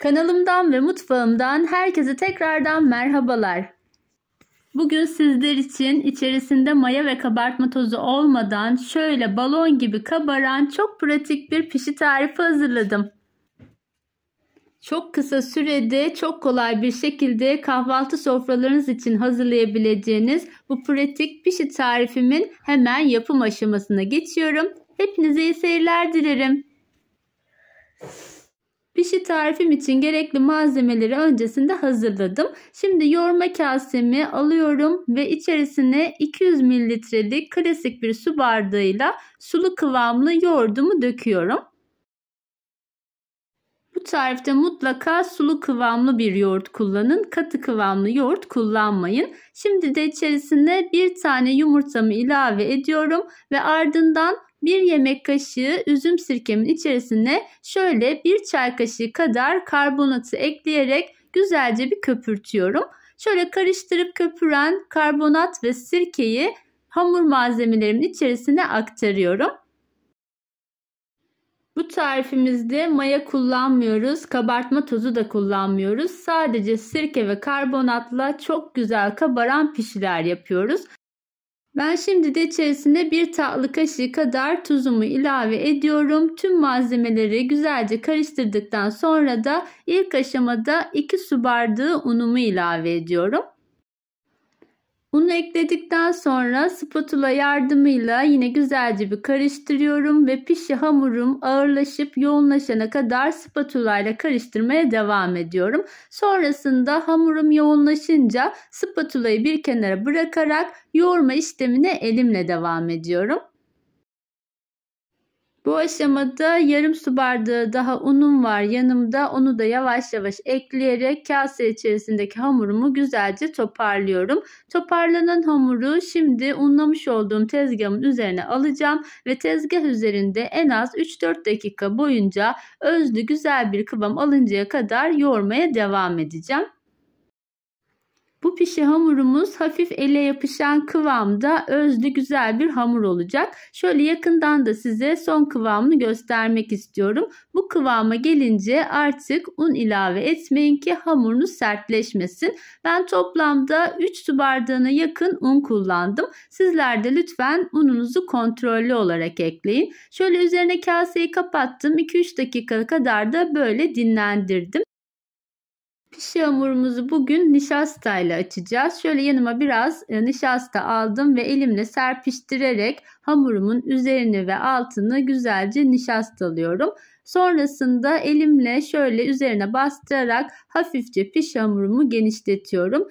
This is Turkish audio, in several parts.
Kanalımdan ve mutfağımdan herkese tekrardan merhabalar. Bugün sizler için içerisinde maya ve kabartma tozu olmadan şöyle balon gibi kabaran çok pratik bir pişi tarifi hazırladım. Çok kısa sürede çok kolay bir şekilde kahvaltı sofralarınız için hazırlayabileceğiniz bu pratik pişi tarifimin hemen yapım aşamasına geçiyorum. Hepinize iyi seyirler dilerim. Pişi tarifim için gerekli malzemeleri öncesinde hazırladım. Şimdi yoğurma kasemi alıyorum ve içerisine 200 mililitrelik klasik bir su bardağıyla sulu kıvamlı yoğurdumu döküyorum. Bu tarifte mutlaka sulu kıvamlı bir yoğurt kullanın. Katı kıvamlı yoğurt kullanmayın. Şimdi de içerisine bir tane yumurtamı ilave ediyorum ve ardından 1 yemek kaşığı üzüm sirkemin içerisine şöyle 1 çay kaşığı kadar karbonatı ekleyerek güzelce bir köpürtüyorum. Şöyle karıştırıp köpüren karbonat ve sirkeyi hamur malzemelerimin içerisine aktarıyorum. Bu tarifimizde maya kullanmıyoruz, kabartma tozu da kullanmıyoruz. Sadece sirke ve karbonatla çok güzel kabaran pişiler yapıyoruz. Ben şimdi de içerisine 1 tatlı kaşığı kadar tuzumu ilave ediyorum. Tüm malzemeleri güzelce karıştırdıktan sonra da ilk aşamada 2 su bardağı unumu ilave ediyorum. Unu ekledikten sonra spatula yardımıyla yine güzelce bir karıştırıyorum ve pişi hamurum ağırlaşıp yoğunlaşana kadar spatula ile karıştırmaya devam ediyorum. Sonrasında hamurum yoğunlaşınca spatulayı bir kenara bırakarak yoğurma işlemine elimle devam ediyorum. Bu aşamada yarım su bardağı daha unum var yanımda. Onu da yavaş yavaş ekleyerek kase içerisindeki hamurumu güzelce toparlıyorum. Toparlanan hamuru şimdi unlamış olduğum tezgahımın üzerine alacağım ve tezgah üzerinde en az 3-4 dakika boyunca özlü güzel bir kıvam alıncaya kadar yoğurmaya devam edeceğim. Bu pişi hamurumuz hafif ele yapışan kıvamda özlü güzel bir hamur olacak. Şöyle yakından da size son kıvamını göstermek istiyorum. Bu kıvama gelince artık un ilave etmeyin ki hamurunuz sertleşmesin. Ben toplamda 3 su bardağına yakın un kullandım. Sizler de lütfen ununuzu kontrollü olarak ekleyin. Şöyle üzerine kaseyi kapattım. 2-3 dakika kadar da böyle dinlendirdim. Pişi hamurumuzu bugün nişasta ile açacağız. Şöyle yanıma biraz nişasta aldım ve elimle serpiştirerek hamurumun üzerini ve altını güzelce nişastalıyorum. Sonrasında elimle şöyle üzerine bastırarak hafifçe pişi hamurumu genişletiyorum.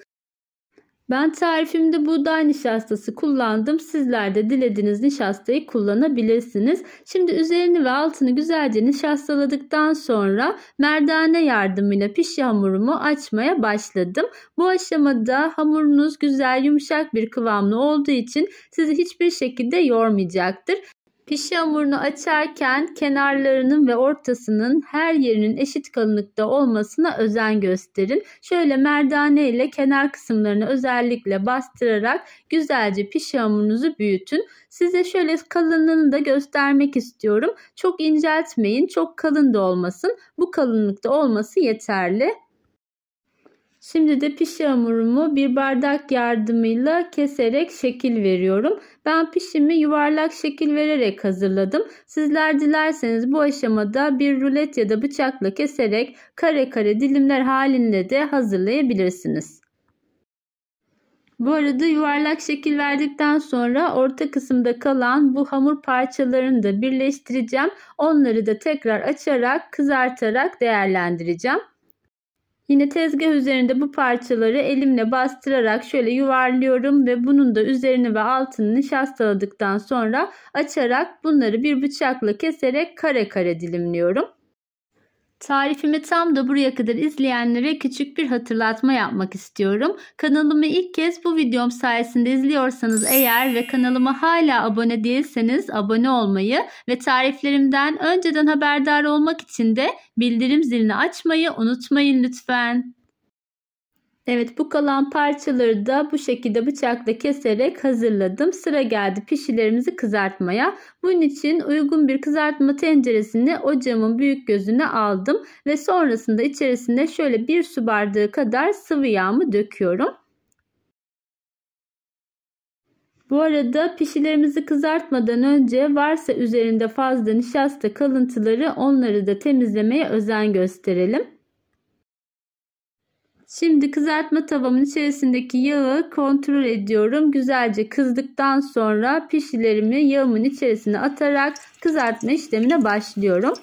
Ben tarifimde buğday nişastası kullandım. Sizler de dilediğiniz nişastayı kullanabilirsiniz. Şimdi üzerini ve altını güzelce nişastaladıktan sonra merdane yardımıyla pişi hamurumu açmaya başladım. Bu aşamada hamurunuz güzel yumuşak bir kıvamlı olduğu için sizi hiçbir şekilde yormayacaktır. Pişi hamurunu açarken kenarlarının ve ortasının her yerinin eşit kalınlıkta olmasına özen gösterin. Şöyle merdane ile kenar kısımlarını özellikle bastırarak güzelce pişi hamurunuzu büyütün. Size şöyle kalınlığını da göstermek istiyorum. Çok inceltmeyin, çok kalın da olmasın. Bu kalınlıkta olması yeterli. Şimdi de pişi hamurumu bir bardak yardımıyla keserek şekil veriyorum. Ben pişimi yuvarlak şekil vererek hazırladım. Sizler dilerseniz bu aşamada bir rulet ya da bıçakla keserek kare kare dilimler halinde de hazırlayabilirsiniz. Bu arada yuvarlak şekil verdikten sonra orta kısımda kalan bu hamur parçalarını da birleştireceğim. Onları da tekrar açarak, kızartarak değerlendireceğim. Yine tezgah üzerinde bu parçaları elimle bastırarak şöyle yuvarlıyorum ve bunun da üzerini ve altını nişastaladıktan sonra açarak bunları bir bıçakla keserek kare kare dilimliyorum. Tarifimi tam da buraya kadar izleyenlere küçük bir hatırlatma yapmak istiyorum. Kanalımı ilk kez bu videom sayesinde izliyorsanız eğer ve kanalıma hala abone değilseniz abone olmayı ve tariflerimden önceden haberdar olmak için de bildirim zilini açmayı unutmayın lütfen. Evet, bu kalan parçaları da bu şekilde bıçakla keserek hazırladım. Sıra geldi pişilerimizi kızartmaya. Bunun için uygun bir kızartma tenceresini ocağımın büyük gözüne aldım ve sonrasında içerisine şöyle 1 su bardağı kadar sıvı yağımı döküyorum. Bu arada pişilerimizi kızartmadan önce varsa üzerinde fazla nişasta kalıntıları, onları da temizlemeye özen gösterelim. Şimdi kızartma tavamın içerisindeki yağı kontrol ediyorum. Güzelce kızdıktan sonra pişilerimi yağımın içerisine atarak kızartma işlemine başlıyorum.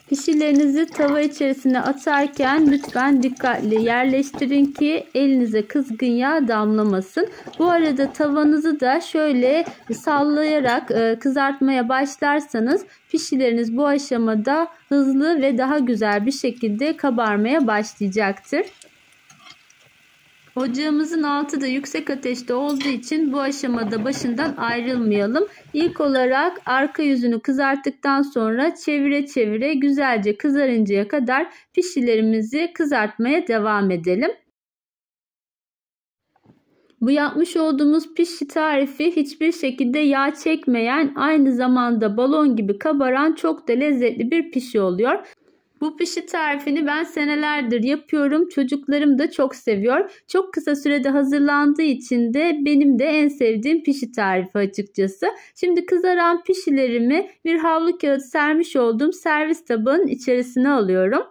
Pişilerinizi tava içerisine atarken lütfen dikkatli yerleştirin ki elinize kızgın yağ damlamasın. Bu arada tavanızı da şöyle sallayarak kızartmaya başlarsanız pişileriniz bu aşamada hızlı ve daha güzel bir şekilde kabarmaya başlayacaktır. Ocağımızın altı da yüksek ateşte olduğu için bu aşamada başından ayrılmayalım. İlk olarak arka yüzünü kızarttıktan sonra çevire çevire güzelce kızarıncaya kadar pişilerimizi kızartmaya devam edelim. Bu yapmış olduğumuz pişi tarifi hiçbir şekilde yağ çekmeyen, aynı zamanda balon gibi kabaran çok da lezzetli bir pişi oluyor. Bu pişi tarifini ben senelerdir yapıyorum. Çocuklarım da çok seviyor. Çok kısa sürede hazırlandığı için de benim de en sevdiğim pişi tarifi açıkçası. Şimdi kızaran pişilerimi bir havlu kağıt sermiş olduğum servis tabağının içerisine alıyorum.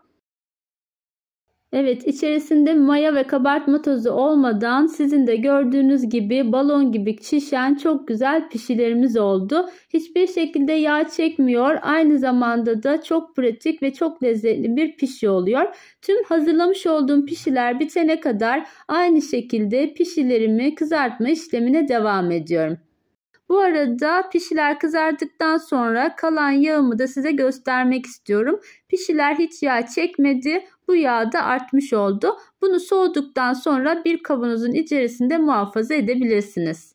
Evet, içerisinde maya ve kabartma tozu olmadan sizin de gördüğünüz gibi balon gibi şişen çok güzel pişilerimiz oldu. Hiçbir şekilde yağ çekmiyor. Aynı zamanda da çok pratik ve çok lezzetli bir pişi oluyor. Tüm hazırlamış olduğum pişiler bitene kadar aynı şekilde pişilerimi kızartma işlemine devam ediyorum. Bu arada pişiler kızardıktan sonra kalan yağımı da size göstermek istiyorum. Pişiler hiç yağ çekmedi. Bu yağ da artmış oldu. Bunu soğuduktan sonra bir kavanozun içerisinde muhafaza edebilirsiniz.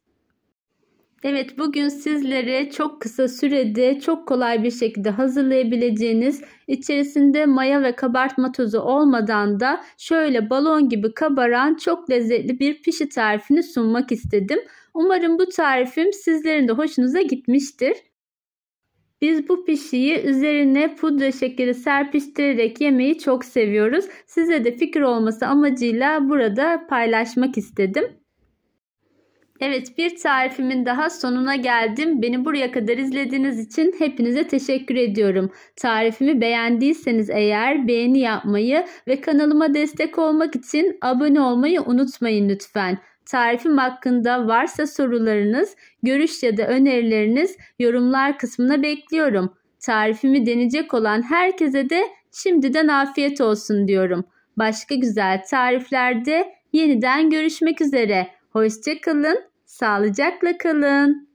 Evet, bugün sizlere çok kısa sürede çok kolay bir şekilde hazırlayabileceğiniz, içerisinde maya ve kabartma tozu olmadan da şöyle balon gibi kabaran çok lezzetli bir pişi tarifini sunmak istedim. Umarım bu tarifim sizlerin de hoşunuza gitmiştir. Biz bu pişiyi üzerine pudra şekeri serpiştirerek yemeyi çok seviyoruz. Size de fikir olması amacıyla burada paylaşmak istedim. Evet, bir tarifimin daha sonuna geldim. Beni buraya kadar izlediğiniz için hepinize teşekkür ediyorum. Tarifimi beğendiyseniz eğer beğeni yapmayı ve kanalıma destek olmak için abone olmayı unutmayın lütfen. Tarifim hakkında varsa sorularınız, görüş ya da önerileriniz yorumlar kısmına bekliyorum. Tarifimi deneyecek olan herkese de şimdiden afiyet olsun diyorum. Başka güzel tariflerde yeniden görüşmek üzere. Hoşça kalın, sağlıcakla kalın.